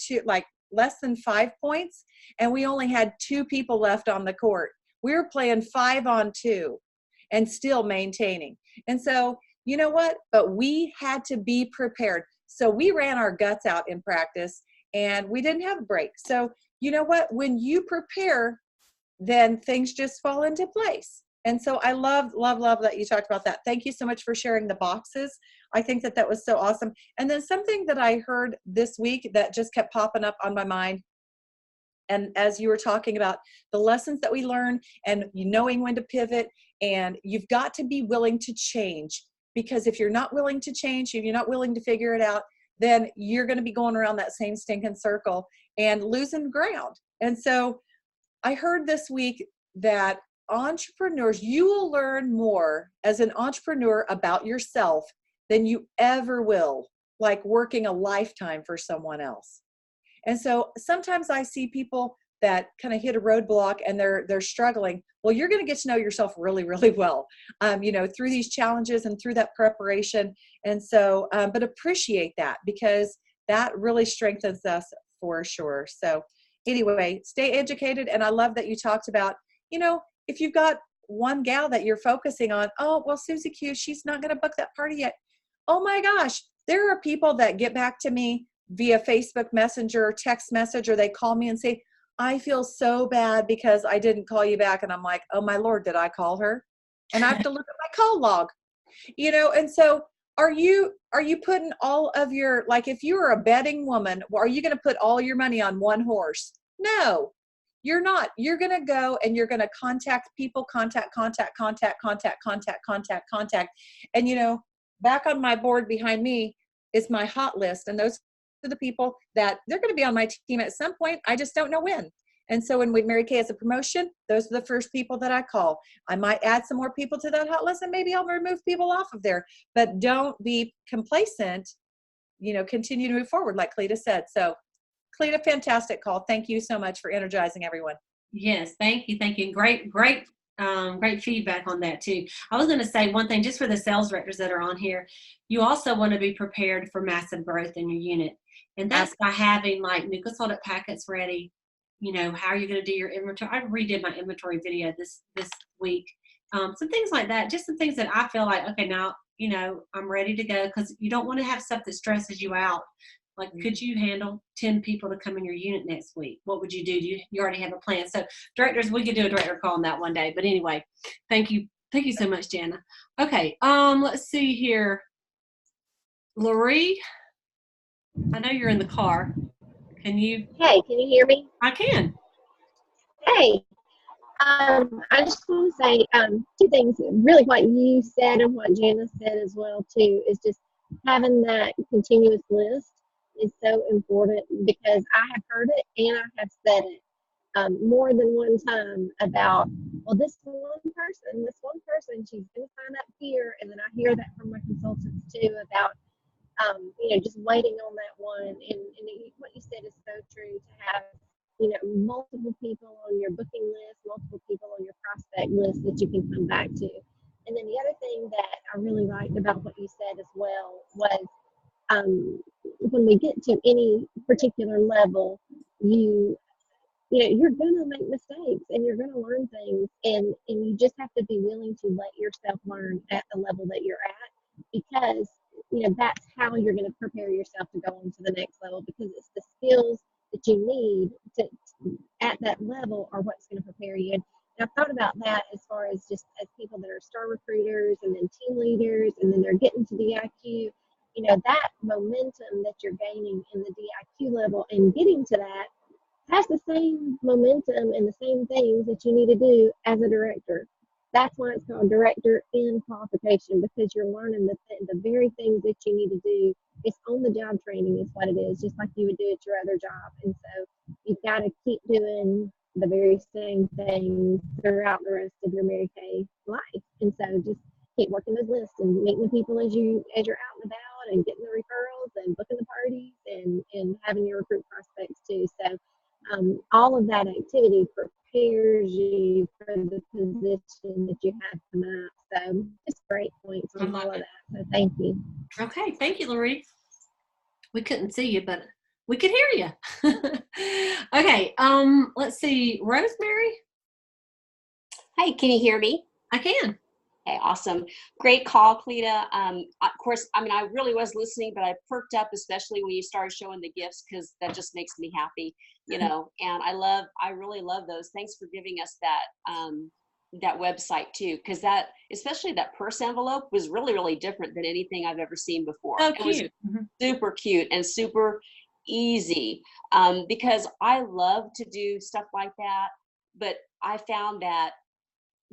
less than 5 points, and we only had 2 people left on the court. We were playing 5-on-2 and still maintaining. And so, you know what? But we had to be prepared. So we ran our guts out in practice, and we didn't have a break. So you know what? When you prepare, then things just fall into place. And so I love that you talked about that. Thank you so much for sharing the boxes. I think that was so awesome. And then something that I heard this week that just kept popping up on my mind, and as you were talking about the lessons that we learn and knowing when to pivot, and you've got to be willing to change, because if you're not willing to change, if you're not willing to figure it out, then you're going to be going around that same stinking circle and losing ground. And so I heard this week that entrepreneurs, you will learn more as an entrepreneur about yourself than you ever will, like working a lifetime for someone else. And so sometimes I see people that kind of hit a roadblock and they're struggling. Well, you're going to get to know yourself really, really well, through these challenges and through that preparation. And so, but appreciate that, because that really strengthens us for sure. So anyway, stay educated. And I love that you talked about, if you've got one gal that you're focusing on, oh, well, Susie Q, she's not going to book that party yet. Oh my gosh, there are people that get back to me via Facebook Messenger or text message, or they call me and say, I feel so bad because I didn't call you back. And I'm like, oh my Lord, did I call her? And I have to look at my call log, and so are you putting all of your, like, if you were a betting woman, are you going to put all your money on one horse? No, you're not. You're going to go and you're going to contact people, contact. And, back on my board behind me is my hot list. And those are the people that they're going to be on my team at some point. I just don't know when. And so when Mary Kay has a promotion, those are the first people that I call. I might add some more people to that hot list, and maybe I'll remove people off of there. But don't be complacent. Continue to move forward, like Cleta said. So, Cleta, fantastic call. Thank you so much for energizing everyone. Yes, thank you. Great feedback on that too. I was going to say one thing just for the sales directors that are on here. You also want to be prepared for massive growth in your unit, and that's by having like new consultant packets ready. How are you going to do your inventory? I redid my inventory video this week. Some things like that, just some things that I feel like, okay, now, I'm ready to go, because you don't want to have stuff that stresses you out. Like, could you handle 10 people to come in your unit next week? What would you do? You already have a plan. So directors, we could do a director call on that one day. But anyway, thank you. Thank you so much, Jana. Okay. Let's see here. Loree, I know you're in the car. Can you? Hey, can you hear me? I can. Hey, I just want to say two things. Really, what you said and what Jana said as well too is just having that continuous list is so important, because I have heard it and I have said it more than one time about, well, this one person, she's going to sign up here, and then I hear that from my consultants too about just waiting on that one. And what you said is so true, to have, multiple people on your booking list, multiple people on your prospect list that you can come back to. And then the other thing that I really liked about what you said as well was, when we get to any particular level, you're going to make mistakes and you're going to learn things, and you just have to be willing to let yourself learn at the level that you're at, because that's how you're going to prepare yourself to go on to the next level, because it's the skills that you need to at that level are what's going to prepare you. And I've thought about that as far as just as people that are star recruiters and then team leaders, and then they're getting to DIQ, that momentum that you're gaining in the DIQ level and getting to that has the same momentum and the same things that you need to do as a director. That's why it's called director in qualification, because you're learning the very things that you need to do. It's on the job training is what it is, just like you would do at your other job. And so you've got to keep doing the very same things throughout the rest of your Mary Kay life. And so just keep working those lists and meeting the people as you're out and about, and getting the referrals and booking the parties and having your recruit prospects too. So all of that activity prepares you for the position that you have coming up. So just great points on all of that. So thank you. Okay, thank you, Loree. We couldn't see you, but we could hear you. Okay, let's see, Rosemary. Hey, can you hear me? I can. Okay, awesome. Great call, Cleta. Of course, I really was listening, but I perked up, especially when you started showing the gifts, because that just makes me happy, and I really love those. Thanks for giving us that website too, because that, especially that purse envelope, was really, really different than anything I've ever seen before. Oh, it was cute. super cute and super easy, because I love to do stuff like that, but I found that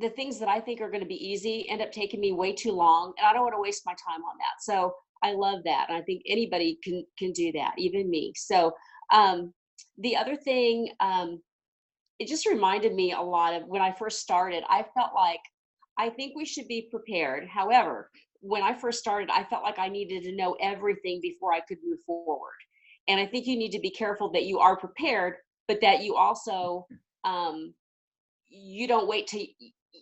the things that I think are going to be easy end up taking me way too long, and I don't want to waste my time on that. So I love that, and I think anybody can do that, even me. So the other thing, it just reminded me a lot of when I first started. I felt like, I think we should be prepared. However, when I first started, I felt like I needed to know everything before I could move forward. And I think you need to be careful that you are prepared, but that you also, you don't wait till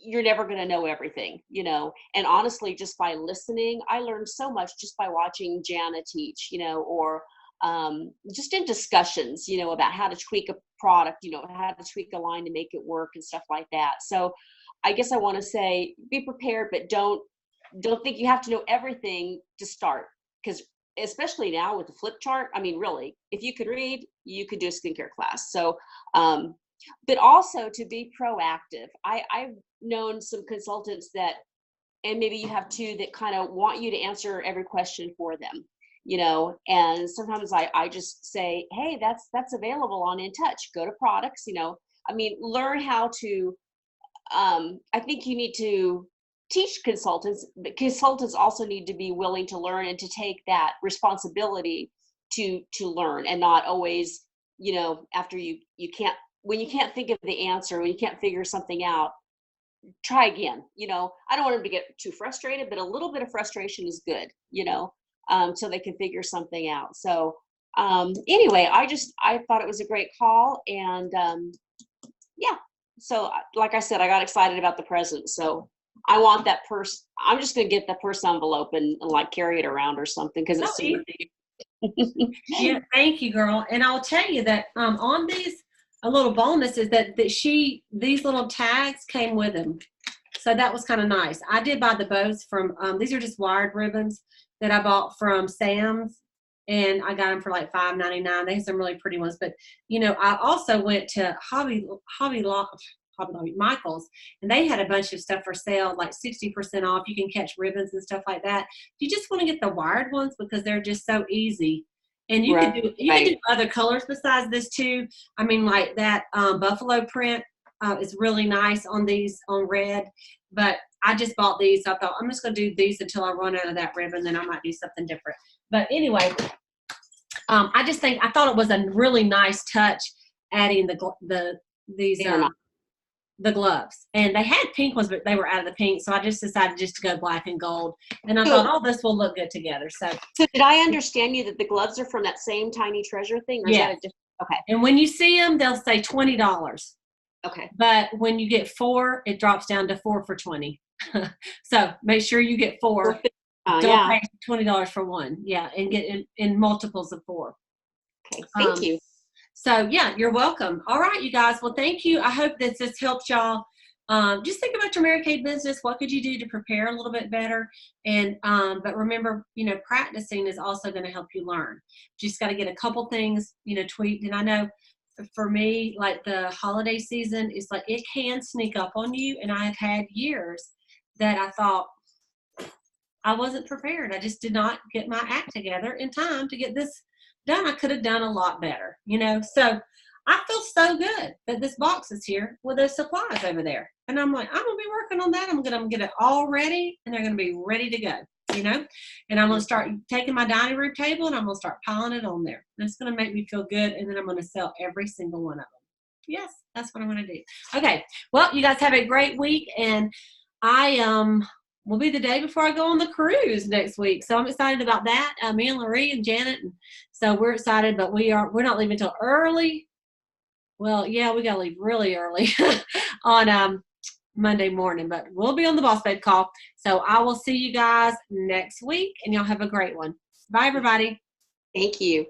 you're never going to know everything, and honestly, just by listening, I learned so much just by watching Jana teach, or just in discussions, you know, about how to tweak a product, you know, how to tweak a line to make it work and stuff like that. So I guess I want to say be prepared, but don't think you have to know everything to start, because especially now with the flip chart, I mean, really, if you could read, you could do a skincare class. So but also to be proactive. I've known some consultants that, and maybe you have two, that kind of want you to answer every question for them, you know, and sometimes I just say, hey, that's available on In Touch. Go to products, you know. I mean, learn how to, I think you need to teach consultants, but consultants also need to be willing to learn and to take that responsibility to learn, and not always, you know, after when you can't think of the answer, when you can't figure something out, try again. You know, I don't want them to get too frustrated, but a little bit of frustration is good, you know, so they can figure something out. So anyway, I thought it was a great call, and yeah. So like I said, I got excited about the present. So I want that purse. I'm just going to get the purse envelope and like carry it around or something, because it's super easy. Yeah, thank you, girl. And I'll tell you that on these, a little bonus is that these little tags came with them. So that was kind of nice. I did buy the bows from, these are just wired ribbons that I bought from Sam's, and I got them for like $5.99. They have some really pretty ones. But, you know, I also went to Hobby Michael's, and they had a bunch of stuff for sale, like 60% off. You can catch ribbons and stuff like that. You just want to get the wired ones because they're just so easy. And you can do other colors besides this too. I mean, like that buffalo print is really nice on these, on red. But I just bought these. So I thought I'm just going to do these until I run out of that ribbon. Then I might do something different. But anyway, I thought it was a really nice touch adding the gloves. And they had pink ones, but they were out of the pink. So I just decided just to go black and gold. And I thought, oh, this will look good together. So did I understand you that the gloves are from that same Tiny Treasure thing? Or is that a different? Okay. And when you see them, they'll say $20. Okay. But when you get 4, it drops down to 4 for $20. So make sure you get 4. Don't pay $20 for one. Yeah. And get in multiples of 4. Okay. Thank you. So yeah, you're welcome. All right, you guys. Well, thank you. I hope that this helped y'all. Just think about your Mary Kay business. What could you do to prepare a little bit better? And but remember, you know, practicing is also going to help you learn. Just got to get a couple things, you know, tweaked. And I know for me, like the holiday season is like, it can sneak up on you. And I have had years that I thought I wasn't prepared. I just did not get my act together in time to get this done. I could have done a lot better, you know. So I feel so good that this box is here with those supplies over there. And I'm like, I'm going to be working on that. I'm going to get it all ready, and they're going to be ready to go, you know. And I'm going to start taking my dining room table, and I'm going to start piling it on there. And it's going to make me feel good, and then I'm going to sell every single one of them. Yes, that's what I'm going to do. Okay, well, you guys have a great week, and I will be the day before I go on the cruise next week. So I'm excited about that. Me and Loree and Janet, and so we're excited, but we're not leaving until early. Well, yeah, we got to leave really early on Monday morning, but we'll be on the Boss Babe call. So I will see you guys next week, and y'all have a great one. Bye, everybody. Thank you.